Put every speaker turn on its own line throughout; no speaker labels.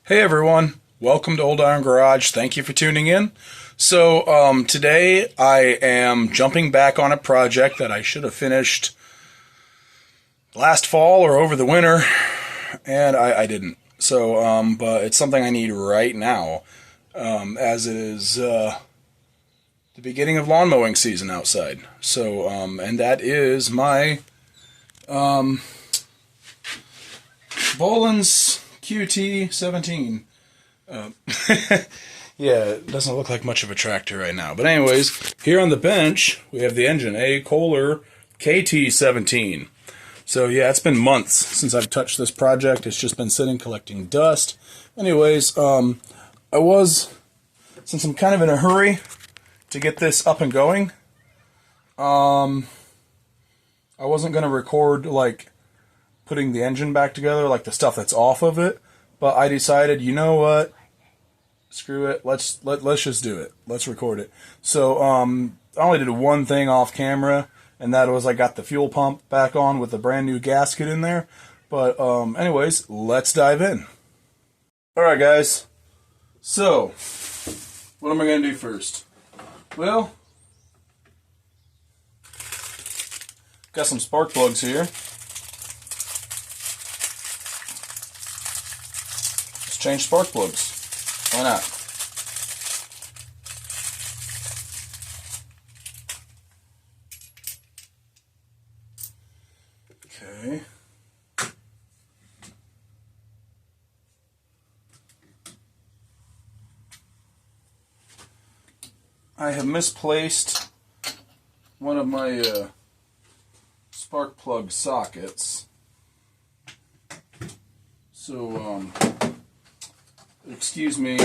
Hey everyone, welcome to Old Iron Garage. Thank you for tuning in. So today I am jumping back on a project that I should have finished last fall or over the winter, and I didn't. So, but it's something I need right now, as it is the beginning of lawn mowing season outside. So, and that is my Bolens QT17. Yeah, it doesn't look like much of a tractor right now. But anyways, here on the bench, we have the engine, a Kohler KT17. So yeah, it's been months since I've touched this project. It's just been sitting collecting dust. Anyways, since I'm kind of in a hurry to get this up and going, I wasn't going to record, like, putting the engine back together, like the stuff that's off of it. But I decided, you know what? Screw it. Let's just do it. Let's record it. So I only did one thing off camera, and that was I got the fuel pump back on with the brand new gasket in there. But anyways, let's dive in. All right, guys. So what am I going to do first? Well, got some spark plugs here. Change spark plugs. Why not? Okay. I have misplaced one of my spark plug sockets. So, excuse me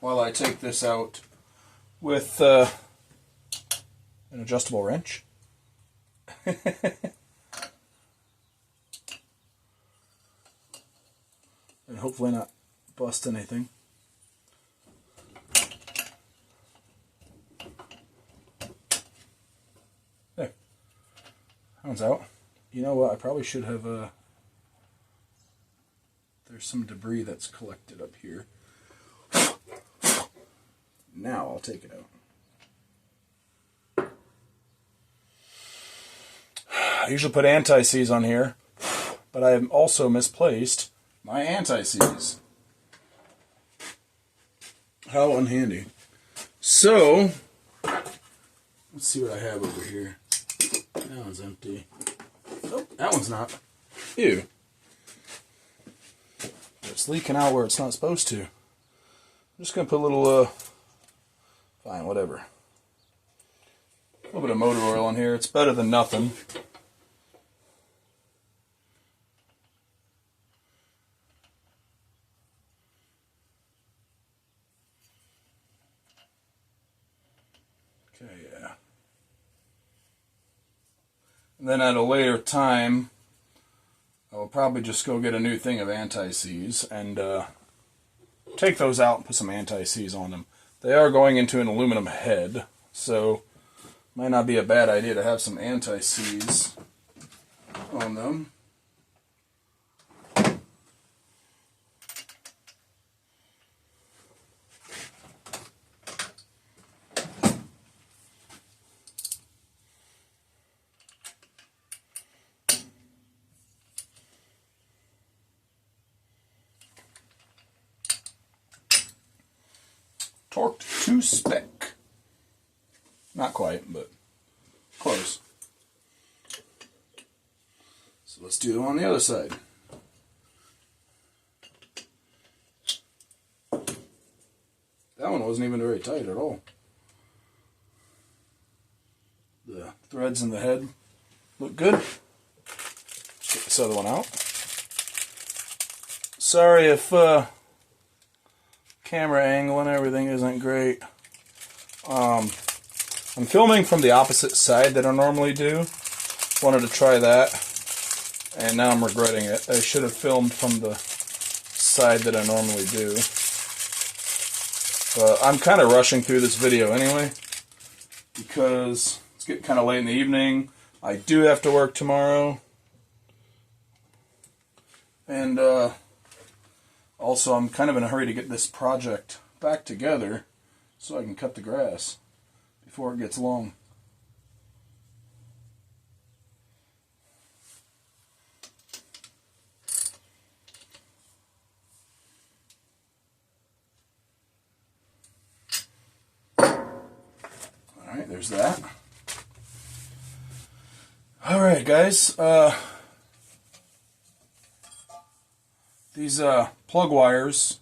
while I take this out with an adjustable wrench. And hopefully not bust anything. There. That one's out. You know what? I probably should have... There's some debris that's collected up here. Now I'll take it out. I usually put anti-seize on here, but I have also misplaced my anti-seize. How unhandy. So, let's see what I have over here. That one's empty. Oh, that one's not. Ew. It's leaking out where it's not supposed to. I'm just going to put a little, fine, whatever. A little bit of motor oil in here. It's better than nothing. Okay, yeah. And then at a later time, I'll probably just go get a new thing of anti-seize and take those out and put some anti-seize on them. They are going into an aluminum head, so might not be a bad idea to have some anti-seize on them. Torqued to spec. Not quite, but close. So let's do them on the other side. That one wasn't even very tight at all. The threads in the head look good. Let's get this other one out. Sorry if camera angle and everything isn't great. I'm filming from the opposite side that I normally do. Wanted to try that, and now I'm regretting it. I should have filmed from the side that I normally do. But I'm kind of rushing through this video anyway, because it's getting kind of late in the evening. I do have to work tomorrow. And Also, I'm kind of in a hurry to get this project back together so I can cut the grass before it gets long. Alright, there's that. Alright guys, these plug wires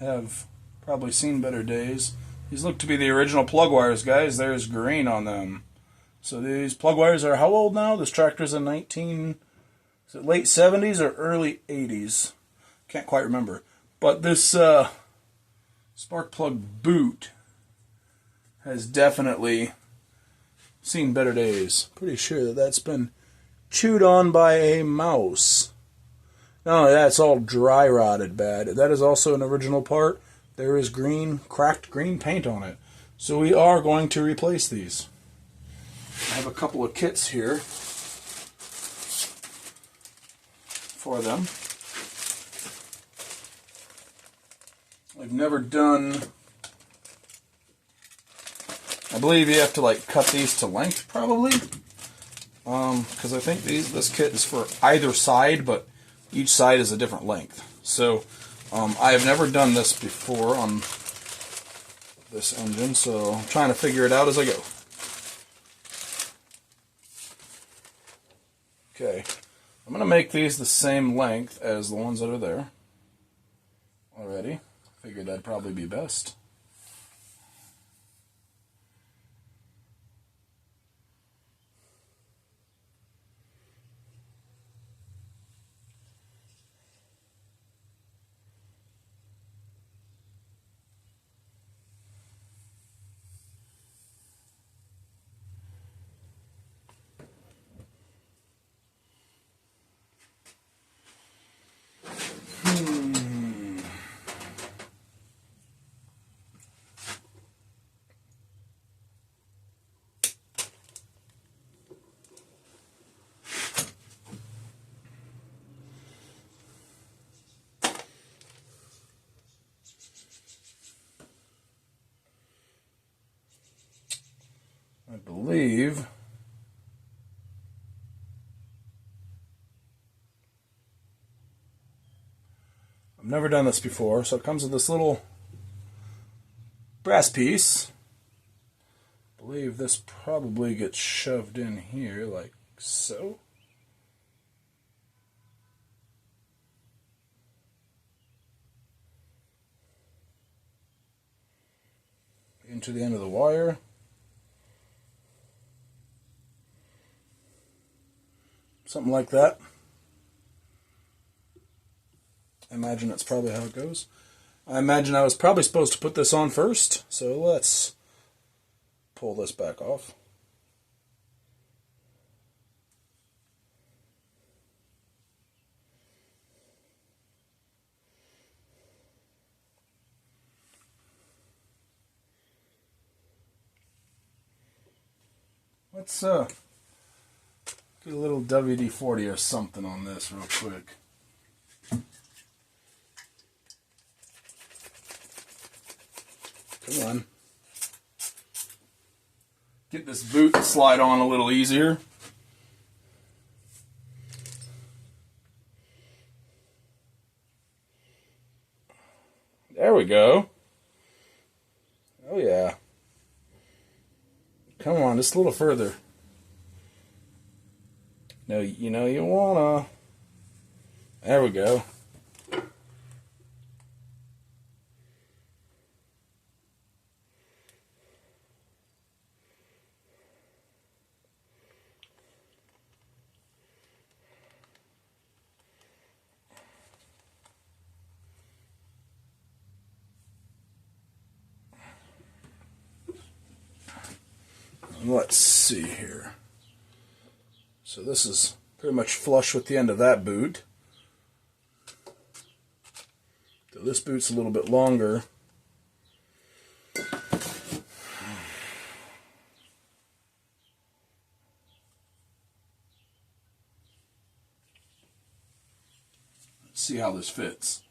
have probably seen better days. These look to be the original plug wires, guys. There's green on them. So these plug wires are how old now? This tractor's in late 70s or early 80s? Can't quite remember. But this spark plug boot has definitely seen better days. Pretty sure that that's been chewed on by a mouse. Not only that, it's all dry rotted bad. That is also an original part. There is cracked green paint on it. So we are going to replace these. I have a couple of kits here for them. I've never done... I believe you have to like cut these to length probably. Because I think this kit is for either side, but each side is a different length. So I have never done this before on this engine, so I'm trying to figure it out as I go. Okay, I'm going to make these the same length as the ones that are there already. Figured that'd probably be best. I believe I've never done this before, so it comes with this little brass piece. I believe this probably gets shoved in here like so. Into the end of the wire. Something like that. I imagine that's probably how it goes. I imagine I was probably supposed to put this on first, so let's pull this back off. Let's get a little WD-40 or something on this real quick. Come on. Get this boot to slide on a little easier. There we go. Oh yeah. Come on, just a little further. No, you know you wanna. There we go. Let's see here. So this is pretty much flush with the end of that boot. So this boot's a little bit longer. Let's see how this fits.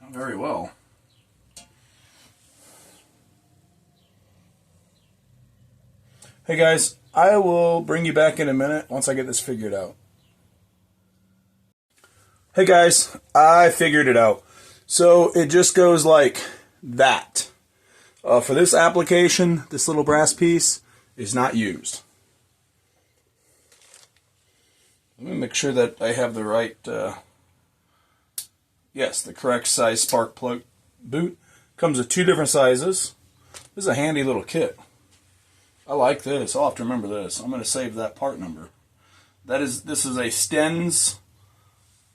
Not very well. Hey guys, I will bring you back in a minute once I get this figured out. Hey guys, I figured it out. So it just goes like that. For this application, this little brass piece is not used. Let me make sure that I have the right, yes, the correct size spark plug boot. Comes with 2 different sizes. This is a handy little kit. I like this. I'll have to remember this. I'm going to save that part number. This is a Stens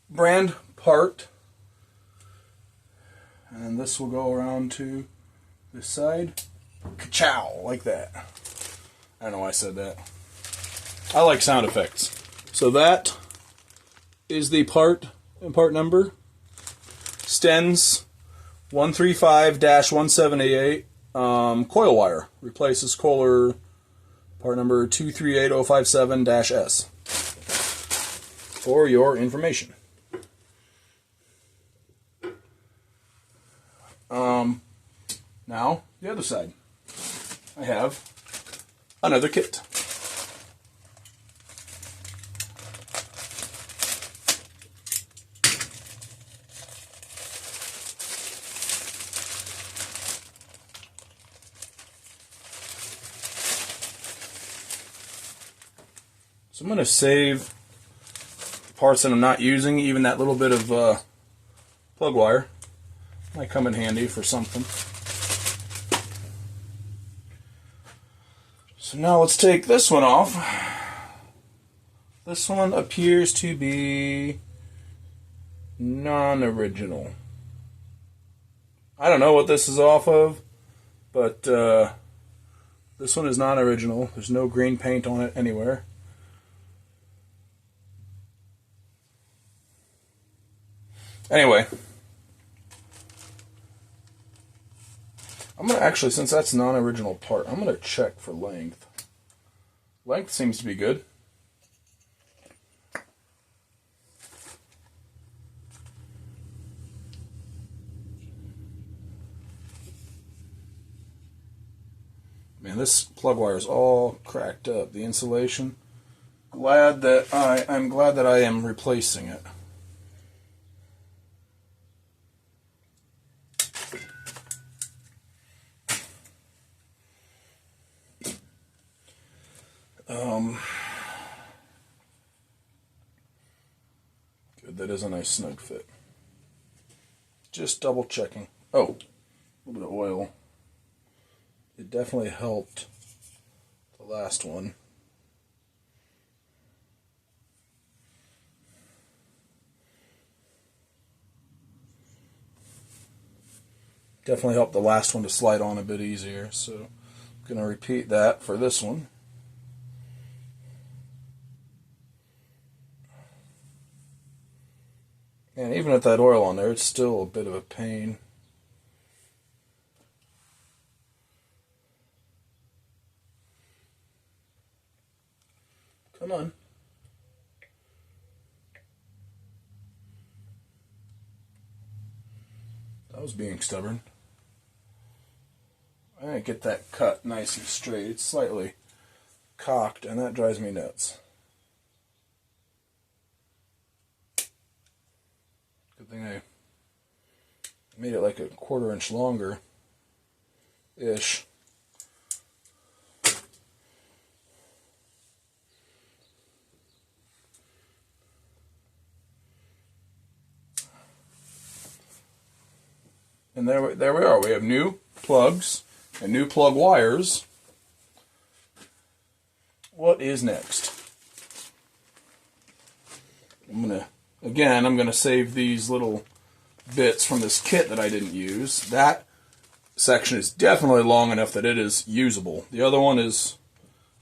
brand part. And this will go around to this side. Ka-chow, like that. I don't know why I said that. I like sound effects. So that is the part and part number. Stens 135-1788 coil wire. Replaces Kohler part number 238057-S. For your information. Now, the other side. I have another kit. So I'm going to save parts that I'm not using, even that little bit of plug wire. Might come in handy for something. So now let's take this one off. This one appears to be non-original. I don't know what this is off of, but this one is non-original. There's no green paint on it anywhere. Anyway, I'm going to actually, since that's non-original part, I'm going to check for length. Length seems to be good. Man, this plug wire is all cracked up. The insulation. I'm glad that I am replacing it. Good, that is a nice snug fit. Just double checking. Oh, a little bit of oil. It definitely helped the last one. Definitely helped the last one to slide on a bit easier, so I'm going to repeat that for this one. And even with that oil on there, it's still a bit of a pain. Come on. I was being stubborn. I didn't get that cut nice and straight. It's slightly cocked, and that drives me nuts. Good thing I made it like a 1/4 inch longer-ish. And there we are. We have new plugs and new plug wires. What is next? I'm gonna save these little bits from this kit that I didn't use. That section is definitely long enough that it is usable. The other one is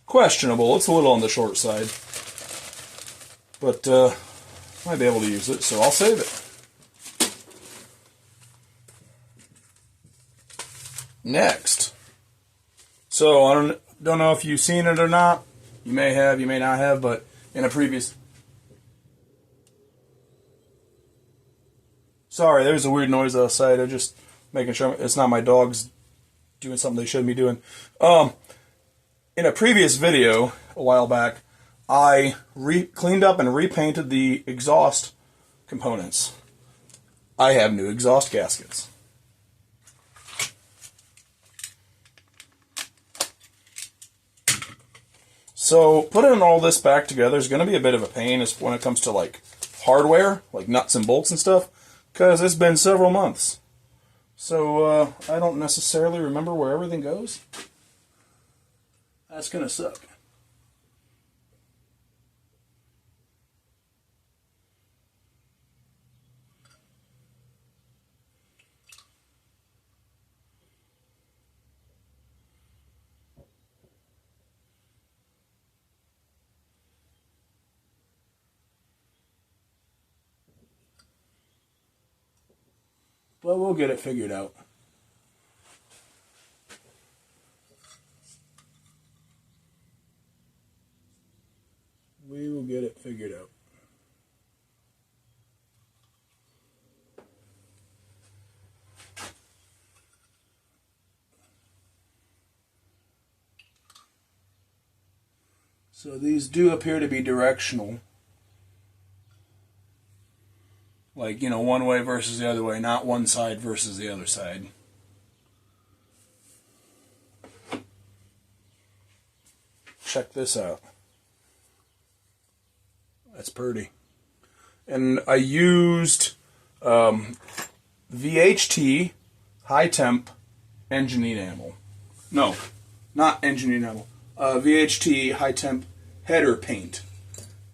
questionable. It's a little on the short side, but might be able to use it, so I'll save it. Next. So I don't know if you've seen it or not. You may have, you may not have, but in a previous... Sorry, there's a weird noise outside. I'm just making sure it's not my dogs doing something they shouldn't be doing. In a previous video, a while back, I cleaned up and repainted the exhaust components. I have new exhaust gaskets. So putting all this back together is going to be a bit of a pain when it comes to like hardware, like nuts and bolts and stuff, because it's been several months. So I don't necessarily remember where everything goes. That's going to suck. But we'll get it figured out. We will get it figured out. So these do appear to be directional. Like, you know, one way versus the other way, not one side versus the other side. Check this out. That's pretty. And I used VHT high temp engine enamel. No, not engine enamel. VHT high temp header paint.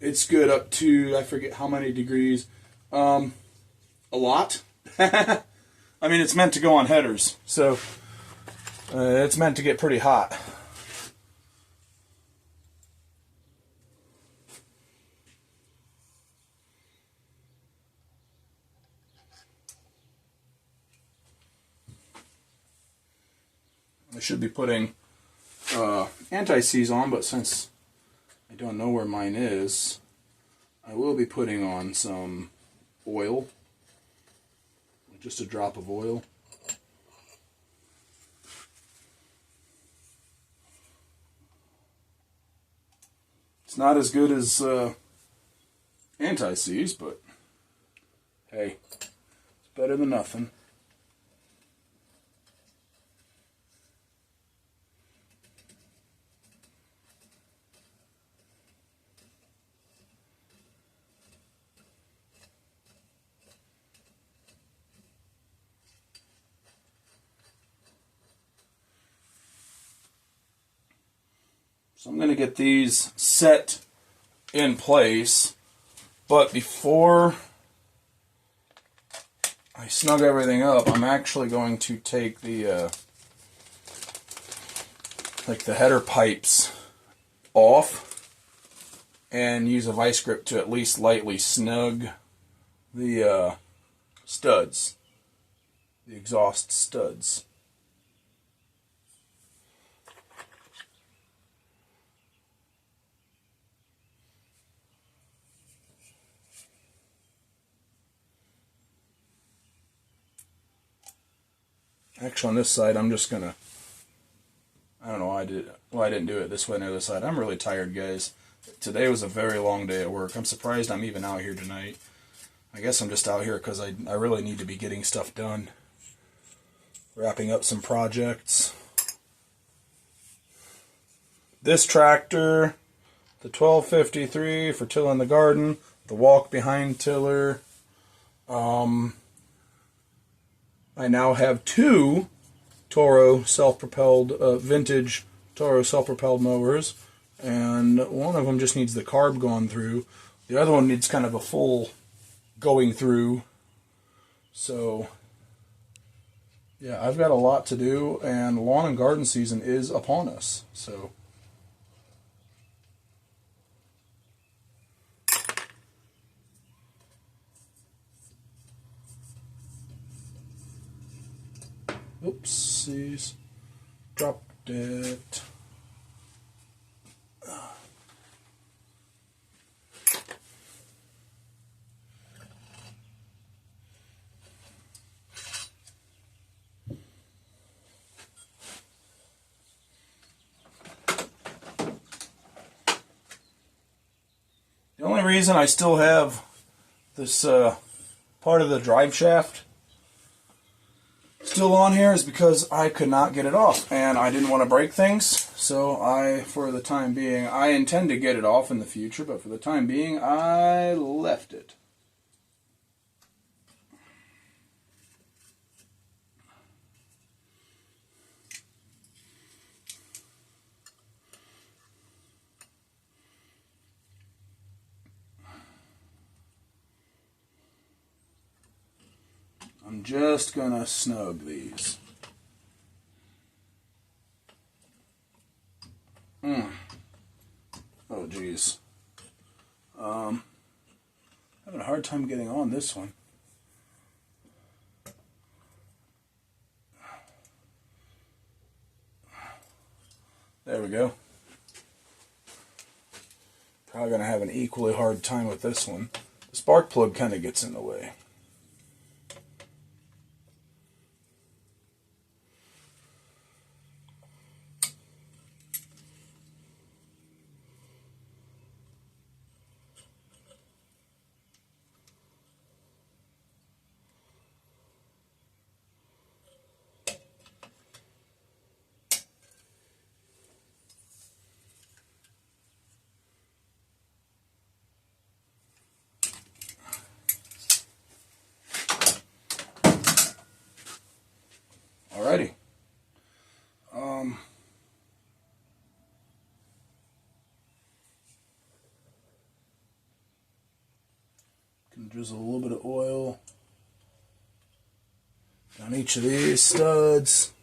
It's good up to, I forget how many degrees. A lot. I mean, it's meant to go on headers, so it's meant to get pretty hot. I should be putting anti-seize on, but since I don't know where mine is, I will be putting on some oil, just a drop of oil. It's not as good as anti-seize, but hey, it's better than nothing. So I'm going to get these set in place, but before I snug everything up, I'm actually going to take the like the header pipes off and use a vice grip to at least lightly snug the studs, the exhaust studs. Actually, on this side, I'm just gonna, I don't know why I didn't do it this way on the other side. I'm really tired, guys. Today was a very long day at work. I'm surprised I'm even out here tonight. I guess I'm just out here because I really need to be getting stuff done. Wrapping up some projects. This tractor, the 1253 for tilling the garden, the walk behind tiller. I now have two Toro self-propelled, vintage Toro self-propelled mowers, and one of them just needs the carb gone through. The other one needs kind of a full going through. So, yeah, I've got a lot to do, and lawn and garden season is upon us. So, oopsies. dropped it. The only reason I still have this part of the drive shaft still on here is because I could not get it off, and I didn't want to break things, so for the time being, I intend to get it off in the future, but for the time being, I left it. I'm just gonna snug these. Oh geez. Having a hard time getting on this one. There we go. Probably gonna have an equally hard time with this one. The spark plug kind of gets in the way. Alrighty. Can drizzle a little bit of oil on each of these studs.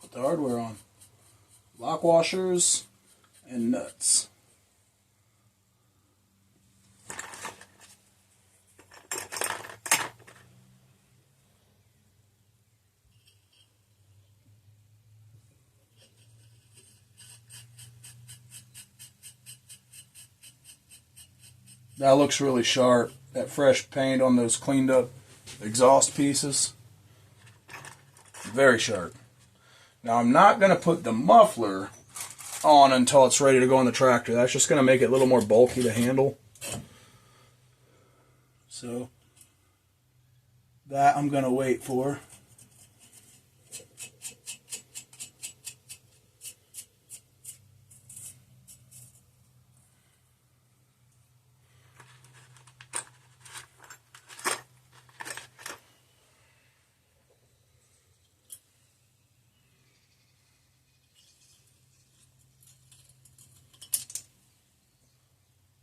Put the hardware on. Lock washers and nuts. That looks really sharp. That fresh paint on those cleaned up exhaust pieces. Very sharp. Now I'm not going to put the muffler on until it's ready to go on the tractor. That's just going to make it a little more bulky to handle. So that I'm going to wait for.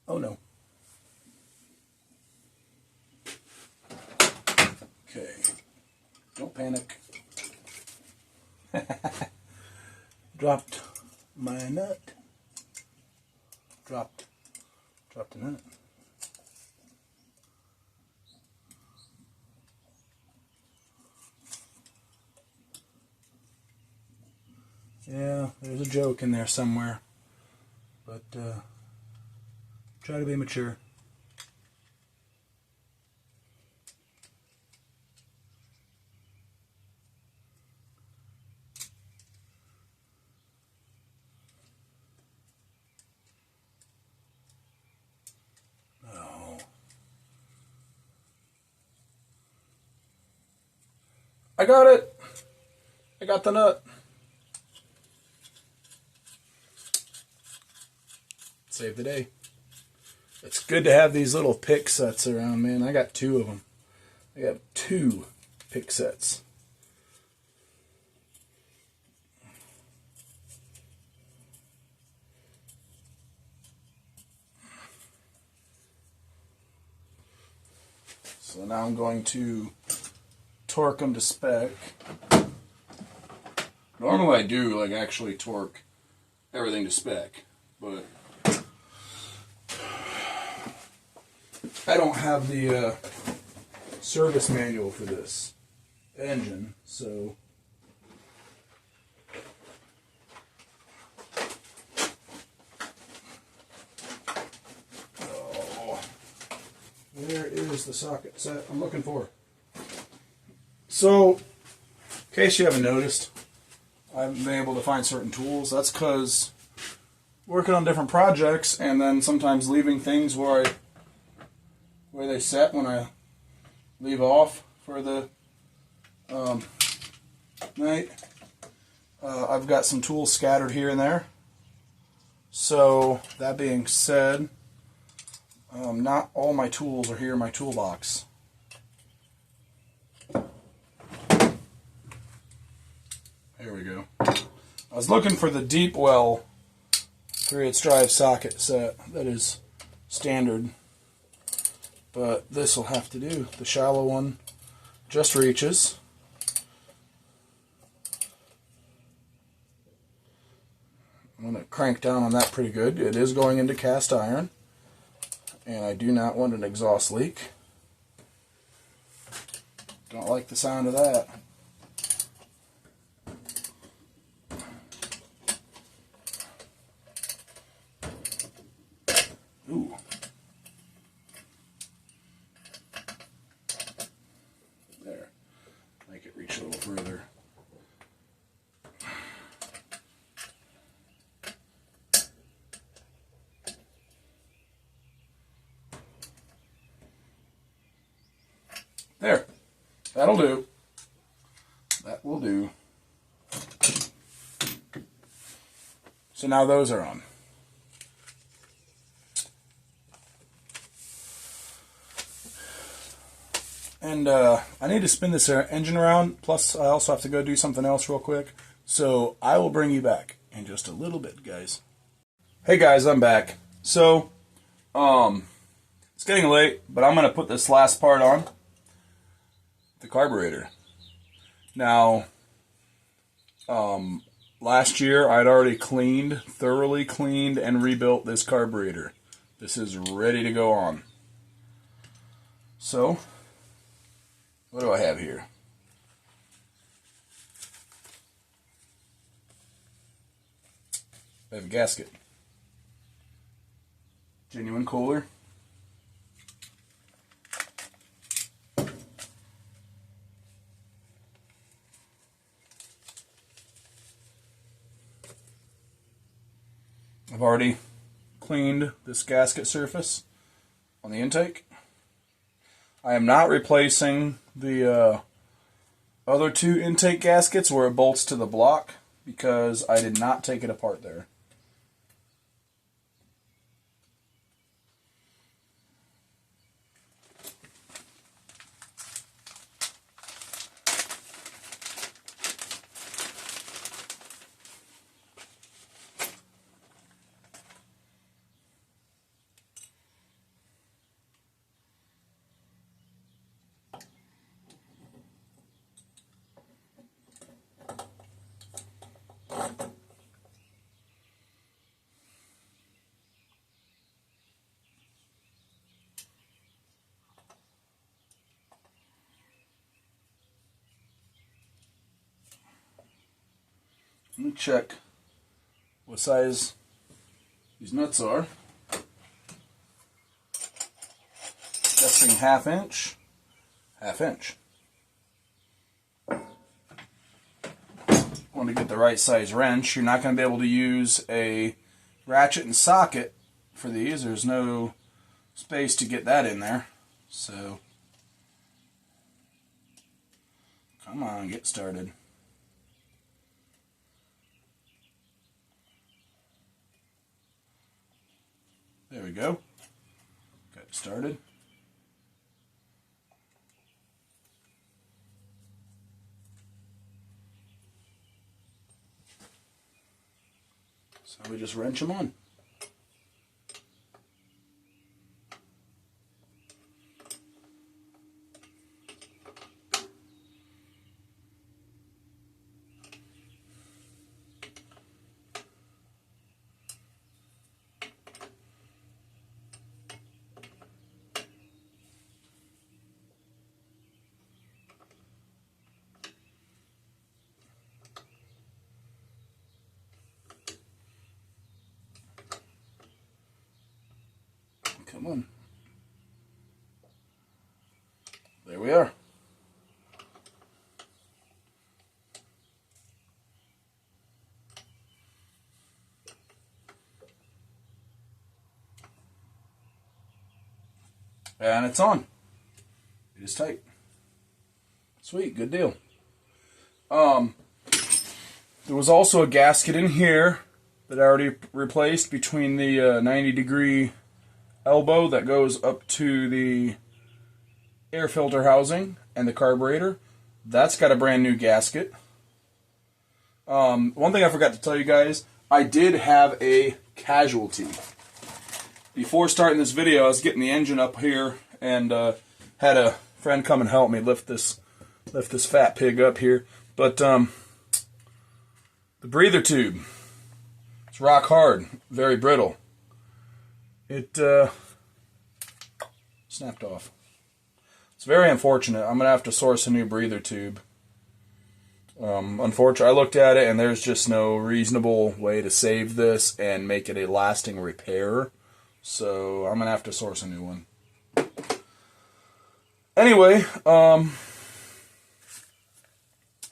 Oh no. Okay. Don't panic. Dropped my nut. Dropped the nut. Yeah, there's a joke in there somewhere. But try to be mature. Oh. I got it. I got the nut. Save the day. It's good to have these little pick sets around, man. I got 2 of them. I got 2 pick sets. So now I'm going to torque them to spec. Normally I do like actually torque everything to spec, but I don't have the service manual for this engine, so where is the socket set I'm looking for? So, in case you haven't noticed, I haven't been able to find certain tools. That's because working on different projects and then sometimes leaving things where they set when I leave off for the night. I've got some tools scattered here and there. So, that being said, not all my tools are here in my toolbox. There we go. I was looking for the deep well 3/8 drive socket set that is standard, but this will have to do. The shallow one just reaches. I'm going to crank down on that pretty good. It is going into cast iron, and I do not want an exhaust leak. Don't like the sound of that. Ooh. There. Make it reach a little further. There. That'll do. That will do. So now those are on. And I need to spin this engine around, plus I also have to go do something else real quick. So I will bring you back in just a little bit, guys. Hey guys, I'm back. So, it's getting late, but I'm going to put this last part on, the carburetor. Now, last year I'd already thoroughly cleaned and rebuilt this carburetor. This is ready to go on. So, what do I have here? I have a gasket. Genuine Kohler. I've already cleaned this gasket surface on the intake. I am not replacing the other two intake gaskets where it bolts to the block because I did not take it apart there. Let me check what size these nuts are. Guessing 1/2 inch. 1/2 inch. Want to get the right size wrench. You're not going to be able to use a ratchet and socket for these. There's no space to get that in there. So, come on, get started. There we go. Got it started. So we just wrench them on. Come on. There we are. And it's on. It is tight. Sweet, good deal. There was also a gasket in here that I already replaced between the 90-degree elbow that goes up to the air filter housing and the carburetor. That's got a brand new gasket. One thing I forgot to tell you guys, I did have a casualty. Before starting this video, I was getting the engine up here and had a friend come and help me lift this fat pig up here. But the breather tube, it's rock hard, very brittle. It snapped off. It's very unfortunate. I'm gonna have to source a new breather tube. Unfortunately, I looked at it and there's just no reasonable way to save this and make it a lasting repair. So I'm gonna have to source a new one. Anyway, I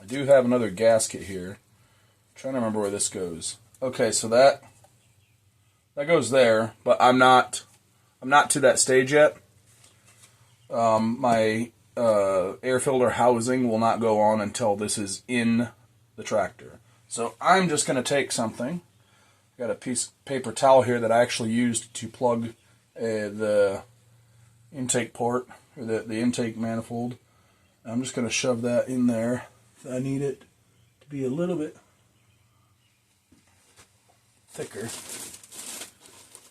do have another gasket here. I'm trying to remember where this goes. Okay, so that goes there, but I'm not to that stage yet. My air filter housing will not go on until this is in the tractor. So I'm just going to take something. Got a piece of paper towel here that I actually used to plug the intake port, or the intake manifold. I'm just going to shove that in there. I need it to be a little bit thicker.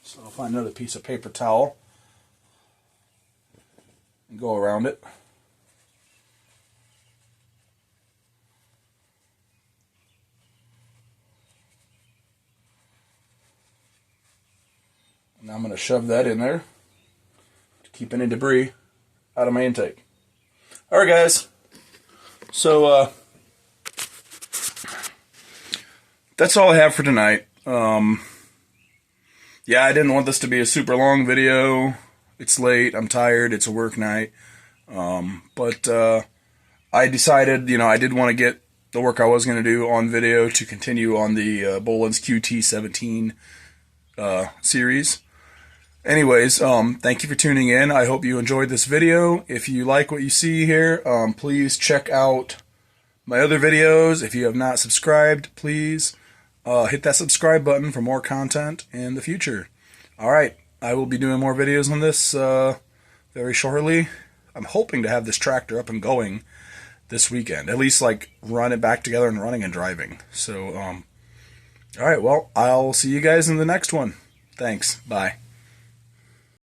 So I'll find another piece of paper towel and go around it. And I'm going to shove that in there to keep any debris out of my intake. Alright guys, so that's all I have for tonight. Yeah, I didn't want this to be a super long video. It's late, I'm tired, it's a work night. But I decided, I did want to get the work I was going to do on video to continue on the Bolens QT17 series. Anyways, thank you for tuning in. I hope you enjoyed this video. If you like what you see here, please check out my other videos. If you have not subscribed, please hit that subscribe button for more content in the future. Alright, I will be doing more videos on this very shortly. I'm hoping to have this tractor up and going this weekend. At least, run it back together and running and driving. So, alright, well, I'll see you guys in the next one. Thanks. Bye.